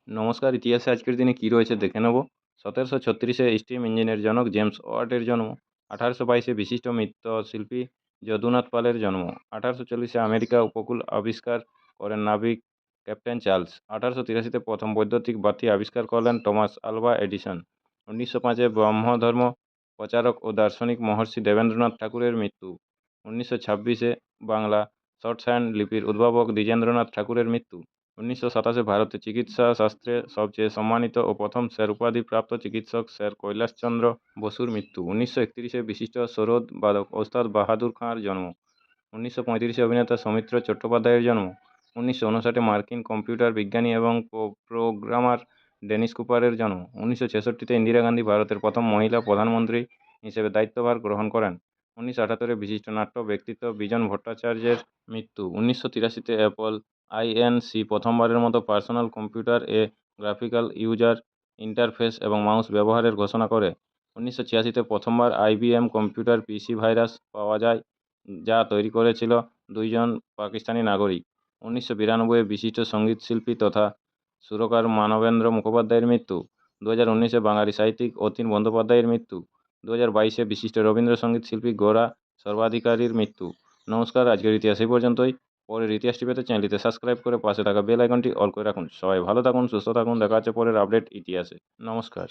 নমস্কার। ইতিহাসে আজকের দিনে কী রয়েছে দেখে নেব। 1736-এ স্টিম ইঞ্জিনের জনক জেমস ওয়াটের জন্ম। 1822-এ বিশিষ্ট মৃৎশিল্পী যদুনাথ পালের জন্ম। 1840-এ আমেরিকা উপকূল আবিষ্কার করেন নাবিক ক্যাপ্টেন চার্লস। 1883-তে প্রথম বৈদ্যুতিক বাতি আবিষ্কার করলেন টমাস আলভা এডিসন। 1905-এ ব্রহ্মধর্ম প্রচারক ও দার্শনিক মহর্ষি দেবেন্দ্রনাথ ঠাকুরের মৃত্যু। 1926-এ বাংলা শর্টহ্যান্ড লিপির উদ্ভাবক দ্বিজেন্দ্রনাথ ঠাকুরের মৃত্যু। 1927-এ ভারতে চিকিৎসা শাস্ত্রে সবচেয়ে সম্মানিত ও প্রথম স্যার উপাধি প্রাপ্ত চিকিৎসক স্যার কৈলাসচন্দ্র বসুর মৃত্যু। 1931-এ বিশিষ্ট সরোদ বাদক ওস্তাদ বাহাদুর খাঁর জন্ম। 1935-এ অভিনেতা সৌমিত্র চট্টোপাধ্যায়ের জন্ম। 1959-এ মার্কিন কম্পিউটার বিজ্ঞানী এবং প্রোগ্রামার ডেনিস কুপারের জন্ম। 1966-তে ইন্দিরা গান্ধী ভারতের প্রথম মহিলা প্রধানমন্ত্রী হিসেবে দায়িত্বভার গ্রহণ করেন। 1978-এ বিশিষ্ট নাট্য ব্যক্তিত্ব বিজন ভট্টাচার্যের মৃত্যু। 1983-তে অ্যাপল আইএনসি প্রথমবারের মতো পার্সোনাল কম্পিউটার এ গ্রাফিক্যাল ইউজার ইন্টারফেস এবং মাউস ব্যবহারের ঘোষণা করে। 1986-তে প্রথমবার আইবিএম কম্পিউটার পিসি ভাইরাস পাওয়া যায়, যা তৈরি করেছিল দুইজন পাকিস্তানি নাগরিক। 1992-এ বিশিষ্ট সঙ্গীতশিল্পী তথা সুরকার মানবেন্দ্র মুখোপাধ্যায়ের মৃত্যু। 2019-এ বাঙালি সাহিত্যিক অতীন বন্দ্যোপাধ্যায়ের মৃত্যু। 2022-এ বিশিষ্ট রবীন্দ্রসঙ্গীত শিল্পী গোরা সর্বাধিকারীর মৃত্যু। নমস্কার, আজকের ইতিহাস এই পর্যন্তই। পরের ইতিহাসটি পেতে চ্যানেলটিতে সাবস্ক্রাইব করে পাশে থাকা বেল আইকনটি অল করে রাখুন। সবাই ভালো থাকুন, সুস্থ থাকুন। দেখা হচ্ছে পরের আপডেট ইতিহাসে। নমস্কার।